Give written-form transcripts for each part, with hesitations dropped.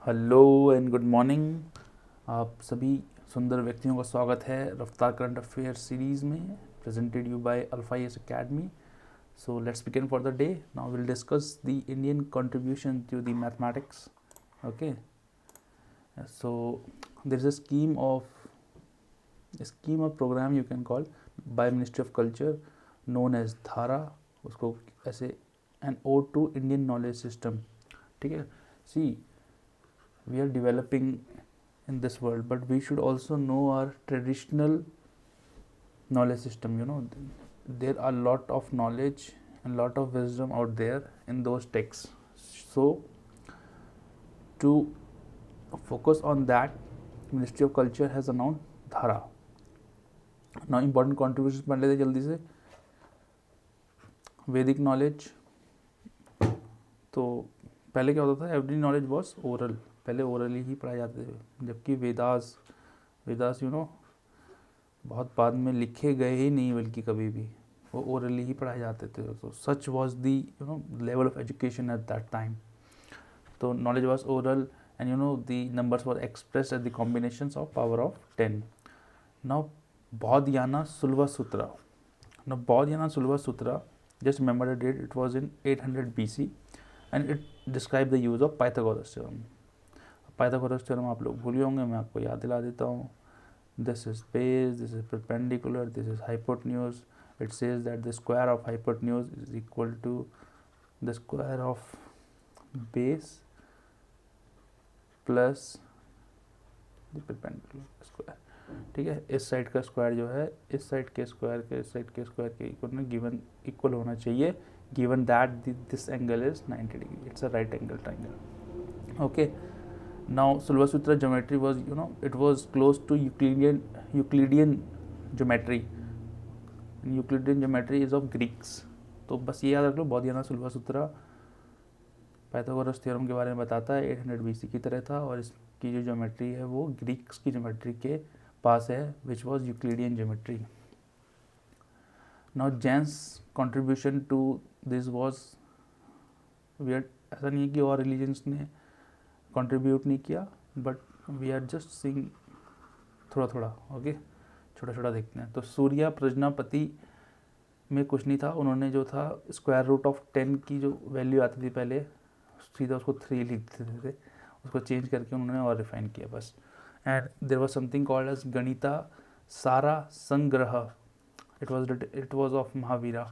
Hello and good morning. आप सभी सुंदर व्यक्तियों का स्वागत है रफ्तार करंट अफेयर सीरीज़ में, presented you by Alpha S academy. So let's begin for the day. Now will discuss the Indian contribution to the mathematics. Okay, so there is a scheme of program you can call by Ministry of Culture known as धारा, उसको ऐसे an ode to Indian knowledge system. ठीक है, see, we are developing in this world, but we should also know our traditional knowledge system. There are a lot of knowledge and lot of wisdom out there in those texts. So to focus on that, Ministry of Culture has announced dhara. Now important contributions पढ़ लेते जल्दी से. वैदिक knowledge, तो पहले क्या होता था, एवरी नॉलेज वॉज ओरल, पहले ओरली ही पढ़ाए जाते थे, जबकि वेदास बहुत बाद में लिखे गए ही नहीं, बल्कि कभी भी वो ओरली ही पढ़ाए जाते थे. तो such was the level of education at that time. तो knowledge was oral and the numbers were expressed as the combinations of power of 10. Now Bodhyana Sulva Sutra. Now Bodhyana Sulva Sutra, just remember the date, it was in 800 BC and it described the use of Pythagoras theorem. Pythagoras theorem आप लोग भूल होंगे, मैं आपको याद दिला देता हूँ. This is base, this is perpendicular, this is hypotenuse. It says that the square of hypotenuse is equal to the square of base plus the perpendicular square. ठीक है, इस साइड का स्क्वायर जो है इस साइड के स्क्वायर के इस साइड के स्क्वायर के इक्वल इक्वल होना चाहिए, given that this angle is 90 degree. It's a right angle triangle. Okay, now Sulbasutra geometry was it was close to Euclidean geometry. Euclidean geometry is of Greeks. तो बस ये याद रख लो, बोधियाना सुलभसूत्र पाइथागोरस थ्योरम के बारे में बताता है. 800 BC की तरह था और इसकी जो ज्योमेट्री है वो ग्रीक्स की ज्योमेट्री के पास है, which was Euclidean geometry. Now Jains contribution to this was weird. ऐसा नहीं है कि और रिलीजन्स ने कंट्रीब्यूट नहीं किया, but we are just seeing थोड़ा थोड़ा. ओके, छोटा छोटा देखते हैं. तो सूर्य प्रजापति में कुछ नहीं था. उन्होंने जो था स्क्वायर रूट ऑफ 10 की जो वैल्यू आती थी पहले, सीधा उसको 3 लिख देते थे, उसको चेंज करके उन्होंने और रिफाइन किया बस. And there was something called as Ganita Sara Sangraha. It was of Mahavira.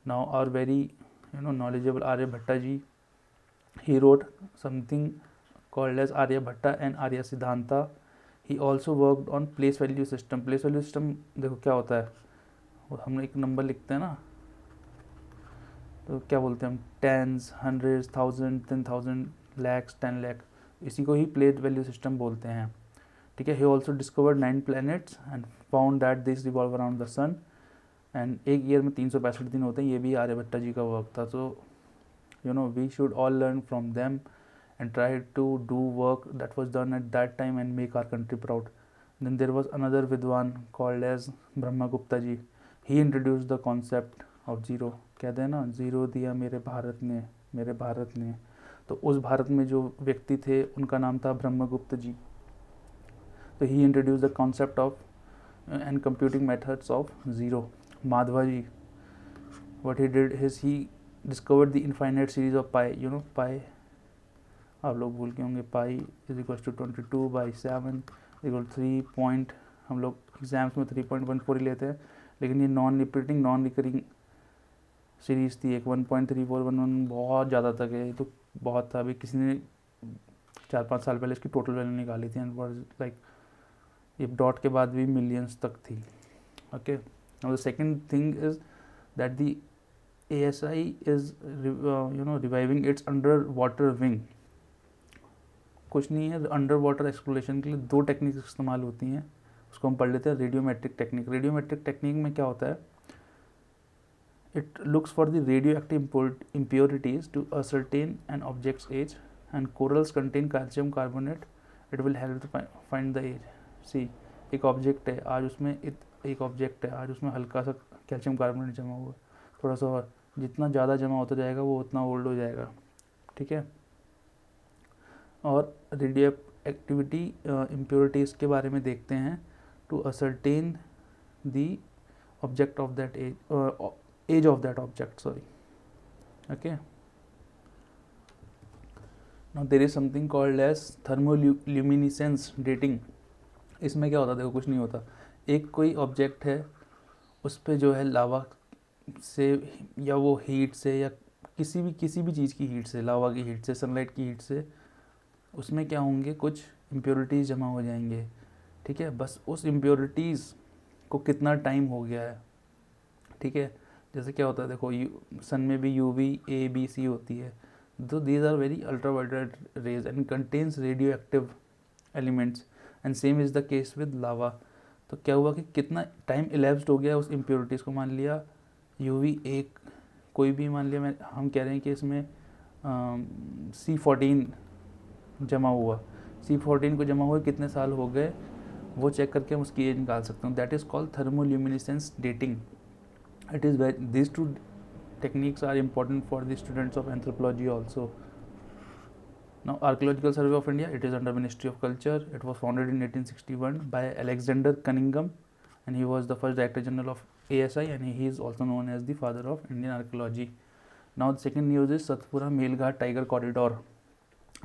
Now our very knowledgeable Aryabhatta ji, he wrote something called as Aryabhatta and Arya Siddhanta. He also worked on place value system. place value system देखो क्या होता है, हम एक number लिखते हैं ना, तो क्या बोलते हैं हम, tens, hundreds, thousand, 10,000, lakhs, 10 lakh, इसी को ही प्लेट वैल्यू सिस्टम बोलते हैं. ठीक है. He also discovered 9 planets and found that this revolve around the sun. And एक ईयर में 365 दिन होते हैं. ये भी आर्यभट्टा जी का वर्क था. तो we should all learn from them and try to do work that was done at that time and make our country proud. Then there was another Vidwan called as Brahmagupta ji. He introduced the concept of zero. कहते हैं ना, zero दिया मेरे भारत ने. तो उस भारत में जो व्यक्ति थे उनका नाम था ब्रह्मगुप्त जी. तो he introduced the concept of and computing methods of zero. Madhva ji, what he did is he discovered the infinite series of pi. Pi आप लोग भूल के होंगे. Pi is equal to 22/7 equal 3 point. हम लोग एग्जाम्स में 3.14 ही लेते हैं, लेकिन ये non repeating non recurring series थी. एक 1.3411 बहुत ज़्यादा तक है, तो बहुत था. अभी किसी ने 4-5 साल पहले इसकी टोटल वैल्यू निकाली थी एंड वाज लाइक, ये डॉट के बाद भी मिलियंस तक थी. Okay, now the second thing is that the ASI is reviving it's under water wing. कुछ नहीं है, अंडर वाटर एक्सप्लोरेशन के लिए 2 टेक्निक्स इस्तेमाल होती हैं, उसको हम पढ़ लेते हैं. Radiometric technique. रेडियोमेट्रिक टेक्निक में क्या होता है, it looks for the radio active impurities to ascertain an objects age and corals contain calcium carbonate. It will help to find the age. See, एक ऑब्जेक्ट है आज उसमें हल्का सा कैल्शियम कार्बोनेट जमा हुआ, थोड़ा सा और, जितना ज़्यादा जमा होता जाएगा वो उतना ओल्ड हो जाएगा. ठीक है. और रेडियो एक्टिविटी इम्प्योरिटीज़ के बारे में देखते हैं to ascertain the object of that age of that object, sorry, okay. Now there is something called as thermoluminescence dating. इसमें क्या होता है, देखो कुछ नहीं होता, एक कोई ऑब्जेक्ट है, उस पर जो है लावा से या वो हीट से या किसी भी चीज़ की हीट से, लावा की हीट से, सनलाइट की हीट से, उसमें क्या होंगे, कुछ इम्प्योरिटीज़ जमा हो जाएंगे, ठीक है। बस उस इम्प्योरिटीज़ को कितना टाइम हो गया है, ठीक है। जैसे क्या होता है, देखो सन में भी UV A B C होती है, तो these are very ultraviolet rays and contains radio active elements and same is the case with lava. तो क्या हुआ कि कितना टाइम इलेप्स्ड हो गया उस इम्प्योरिटीज़ को, मान लिया UV एक कोई भी, मान लिया हम कह रहे हैं कि इसमें C14 जमा हुआ, C14 को जमा हुए कितने साल हो गए, वो चेक करके हम उसकी एज निकाल सकते हैं। That is called thermoluminescence dating. It is these two techniques are important for the students of anthropology also. Now, Archaeological Survey of India, it is under Ministry of Culture. It was founded in 1861 by Alexander Cunningham, and he was the first Director General of ASI, and he is also known as the father of Indian archaeology. Now, the second news is Satpura Melghat Tiger Corridor.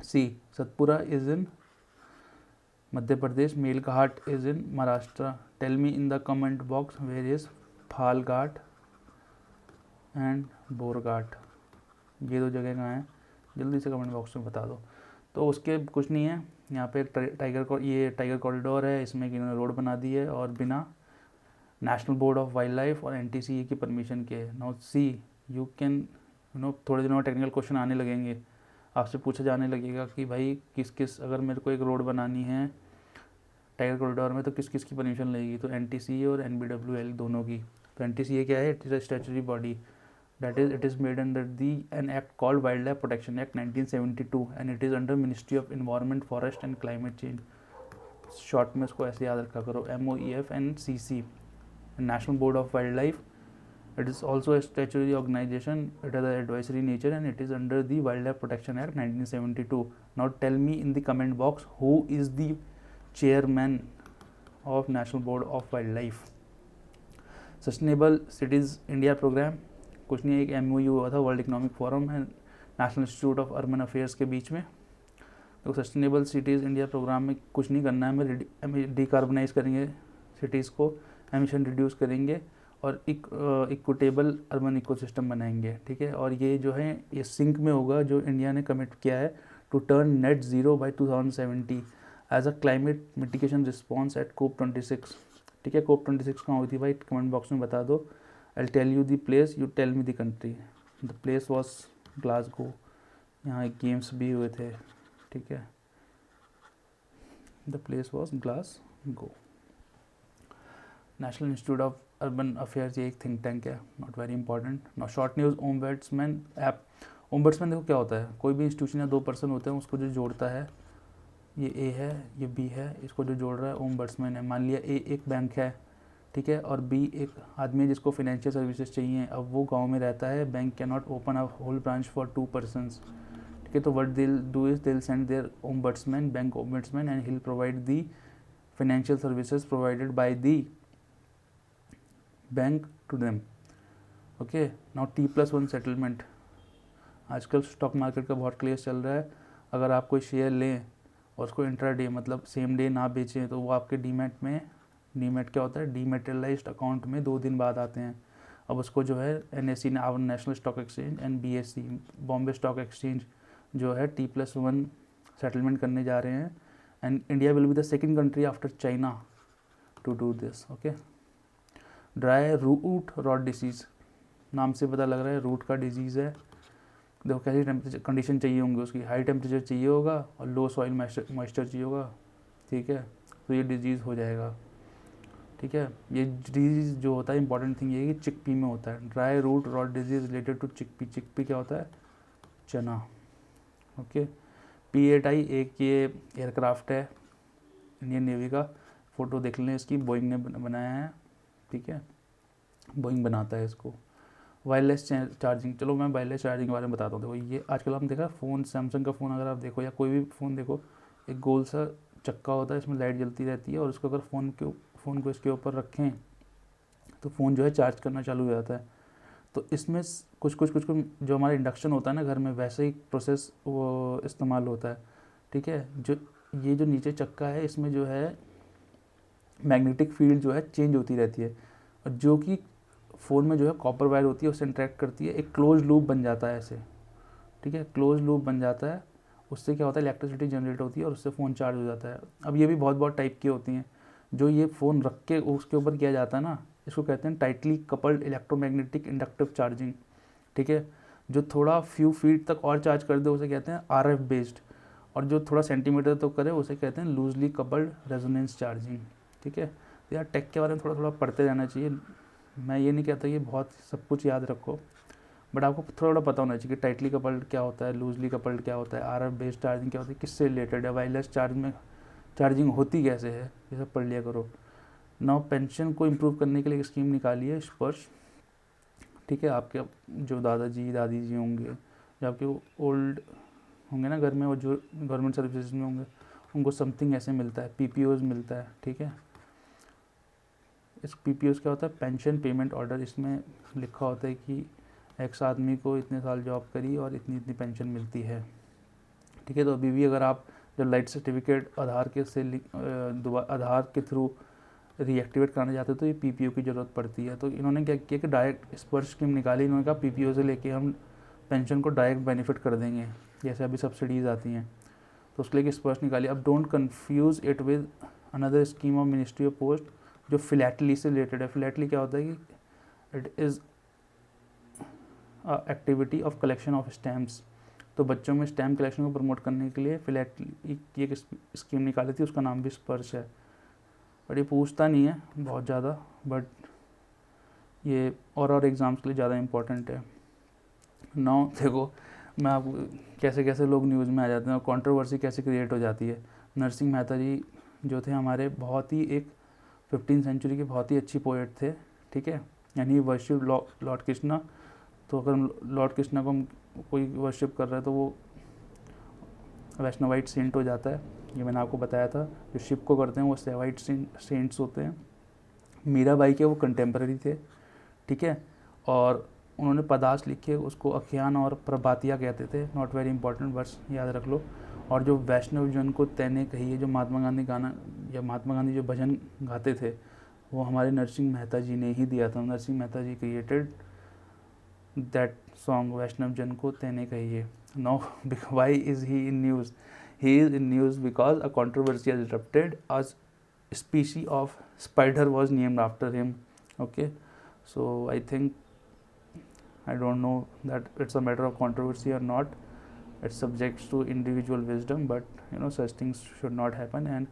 See, Satpura is in Madhya Pradesh, Melghat is in Maharashtra. Tell me in the comment box where is Phalghat and Borghat, ये दो जगह कहाँ हैं, जल्दी से comment box में बता दो। तो उसके कुछ नहीं है, यहाँ पे ये टाइगर कॉरिडोर है, इसमें कि इन्होंने रोड बना दी है और बिना national board of wild life और NTCA की परमिशन के। नाउ सी यू कैन थोड़े दिनों में टेक्निकल क्वेश्चन आने लगेंगे, आपसे पूछा जाने लगेगा कि भाई किस अगर मेरे को एक रोड बनानी है टाइगर कॉरिडोर में तो किस की परमिशन लगेगी, तो NTCA और NBWL दोनों की। तो NTCA क्या है, it is a statutory body, that is it is made under an act called Wildlife Protection Act 1972 and it is under Ministry of Environment, Forest and Climate Change. Short में इसको ऐसे याद रखा करो, MOEF and CC, National Board of Wildlife. It is also a statutory organization, it has an advisory nature and it is under the Wildlife Protection Act 1972. Now tell me in the comment box who is the chairman of National Board of Wildlife. Sustainable Cities India program, कुछ नहीं, एक MOU हुआ था world economic forum and national institute of urban affairs के बीच में। तो sustainable cities India programme में कुछ नहीं करना है, हमें डिकार्बनाइज करेंगे सिटीज़ को, एमिशन रिड्यूस करेंगे और इक्विटेबल अर्बन इकोसिस्टम बनाएंगे, ठीक है। और ये जो है ये सिंक में होगा जो इंडिया ने कमिट किया है to turn net zero by 2070 as a climate mitigation response at COP26, ठीक है। COP26 कहाँ हुई थी भाई, कमेंट बॉक्स में बता दो। I'll tell you the place, you tell me the country. The place was Glasgow. यहाँ गेम्स भी हुए थे, ठीक है। The place was Glasgow. National institute of urban affairs, ये एक थिंक टैंक है, not very important. Now short news, ombudsman app. Ombudsman देखो क्या होता है, कोई भी इंस्टीट्यूशन या 2 पर्सन होते हैं, उसको जो जोड़ता है, ये A है, ये B है, इसको जो जोड़ रहा है ओम्बड्समैन है। मान लिया A एक बैंक है, ठीक है, और B एक आदमी है जिसको फाइनेंशियल सर्विसेज चाहिए। अब वो गांव में रहता है, bank can not open a whole branch for 2 persons, ठीक है। तो what they will do is they will send their ombudsman, bank ombudsman, and he will provide the financial services provided by the bank to them, okay. Now T+1 settlement, आजकल stock market का बहुत क्लेश चल रहा है। अगर आप कोई शेयर लें और उसको इंट्राडे मतलब सेम डे ना बेचें, तो वो आपके डीमैट में, डीमैट क्या होता है, डीमेटेरियलाइज्ड अकाउंट में 2 दिन बाद आते हैं। अब उसको जो है NSE national stock exchange and BSE Bombay stock exchange जो है T+1 सेटलमेंट करने जा रहे हैं and India will be the second country after China to do this, okay. Dry root rot disease, नाम से पता लग रहा है रूट का डिजीज़ है। देखो कैसी टेम्परेचर कंडीशन चाहिए होंगी उसकी, हाई टेम्परेचर चाहिए होगा और लो सॉइल मॉइस्चर चाहिए होगा, ठीक है। तो ये डिजीज़ हो जाएगा, ठीक है। ये डिजीज़ जो होता है इंपॉर्टेंट थिंग ये है कि चिकपी में होता है। Dry root rot disease related to chickpea. Chickpea क्या होता है, चना, ओके। P-8I एक ये एयरक्राफ्ट है इंडियन नेवी का, फ़ोटो देख लें इसकी, बोइंग ने बनाया है, ठीक है, बोइंग बनाता है इसको, वायरलेस चार्जिंग, चलो मैं वायरलेस चार्जिंग के बारे में बताता हूँ। देखो ये आजकल हम देखा फ़ोन, सैमसंग का फ़ोन अगर आप देखो या कोई भी फ़ोन देखो, एक गोल सा चक्का होता है, इसमें लाइट जलती रहती है, और उसको अगर फ़ोन को इसके ऊपर रखें तो फ़ोन जो है चार्ज करना चालू हो जाता है। तो इसमें कुछ जो हमारा इंडक्शन होता है ना घर में, वैसे ही प्रोसेस वो इस्तेमाल होता है, ठीक है। ये जो नीचे चक्का है, इसमें जो है मैग्नेटिक फील्ड जो है चेंज होती रहती है, और जो कि फ़ोन में जो है कॉपर वायर होती है उससे इंटरेक्ट करती है, एक क्लोज लूप बन जाता है ऐसे, ठीक है, क्लोज लूप बन जाता है। उससे क्या होता है, इलेक्ट्रिसिटी जनरेट होती है और उससे फ़ोन चार्ज हो जाता है। अब ये भी बहुत बहुत टाइप की होती हैं। जो ये फ़ोन रख के उसके ऊपर किया जाता है ना, इसको कहते हैं tightly coupled electromagnetic inductive charging, ठीक है। जो थोड़ा फ्यू फीट तक और चार्ज कर दे उसे कहते हैं RF बेस्ड, और जो थोड़ा सेंटीमीटर तो करे उसे कहते हैं लूजली कपल्ड रेजोनेंस चार्जिंग, ठीक है। तो यार टेक के बारे में थोड़ा थोड़ा पढ़ते रहना चाहिए। मैं ये नहीं कहता कि बहुत सब कुछ याद रखो, बट आपको थोड़ा थोड़ा पता होना चाहिए कि टाइटली कपल्ड क्या होता है, लूजली कपल्ड क्या होता है, RF बेस्ड चार्जिंग क्या होती है, किससे रिलेटेड है, वायरलेस चार्जिंग होती कैसे है, ये सब पढ़ लिया करो। नाउ पेंशन को इम्प्रूव करने के लिए एक स्कीम निकाली है स्पर्श, ठीक है। आपके जो दादाजी दादी जी होंगे, जो आपके ओल्ड होंगे ना घर में, वो जो गवर्नमेंट सर्विसेज में होंगे, उनको समथिंग ऐसे मिलता है, PPOs मिलता है, ठीक है। इस PPOs क्या होता है, पेंशन पेमेंट ऑर्डर। इसमें लिखा होता है कि एक्स आदमी को इतने साल जॉब करी और इतनी इतनी पेंशन मिलती है, ठीक है। तो अभी भी अगर आप जब लाइट सर्टिफिकेट आधार आधार के थ्रू रीएक्टिवेट कराना चाहते हो तो ये PPO की ज़रूरत पड़ती है। तो इन्होंने क्या किया कि डायरेक्ट स्पर्श स्कीम निकाली। इन्होंने कहा PPO से लेके हम पेंशन को डायरेक्ट बेनिफिट कर देंगे, जैसे अभी सब्सिडीज़ आती हैं, तो उसके लिए स्पर्श निकाली। अब don't confuse it with another scheme of ministry of post जो फिलैटली से रिलेटेड है। फिलैटली क्या होता है कि it is activity of collection of stamps. तो बच्चों में स्टैम्प कलेक्शन को प्रमोट करने के लिए फिलैटली की एक स्कीम निकाली थी, उसका नाम भी स्पर्श है। बट ये पूछता नहीं है बहुत ज़्यादा, बट ये और एग्ज़ाम्स के लिए ज़्यादा इम्पोर्टेंट है। नाउ देखो मैं आपको कैसे कैसे लोग न्यूज़ में आ जाते हैं और कंट्रोवर्सी कैसे क्रिएट हो जाती है। नरसिंह मेहता जी जो थे हमारे बहुत ही एक 15वीं सेंचुरी के बहुत ही अच्छी पोएट थे, ठीक है। यानी वर्शिप लॉर्ड कृष्णा। तो अगर लॉर्ड कृष्णा को हम कोई वर्शिप कर रहा है तो वो वैष्णवाइट सेंट हो जाता है। ये मैंने आपको बताया था। जो शिव को करते हैं वो सेवाइट सेंट्स होते हैं। मीराबाई के वो कंटेम्प्रेरी थे, ठीक है। और उन्होंने पदार्थ लिखे, उसको आख्यान और प्रभातिया कहते थे। नॉट वेरी इंपॉर्टेंट, बस याद रख लो। और जो वैष्णव जन को तैने कहिए, जो महात्मा गांधी गाना या महात्मा गांधी जो भजन गाते थे, वो हमारे नरसिंह मेहता जी ने ही दिया था। नरसिंह मेहता जी क्रिएटेड दैट सॉन्ग, वैष्णव जन को तैने कहिए। Now why is he in news? He is in news because a controversy has erupted. A species of spider was named after him. Okay, so I think, I don't know that it's a matter of controversy or not. It's subject to individual wisdom, but such things should not happen, and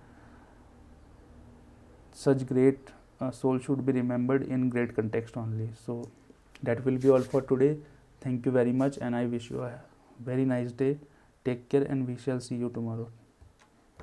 such great soul should be remembered in great context only. So that will be all for today. Thank you very much, and I wish you a very nice day. Take care, and we shall see you tomorrow.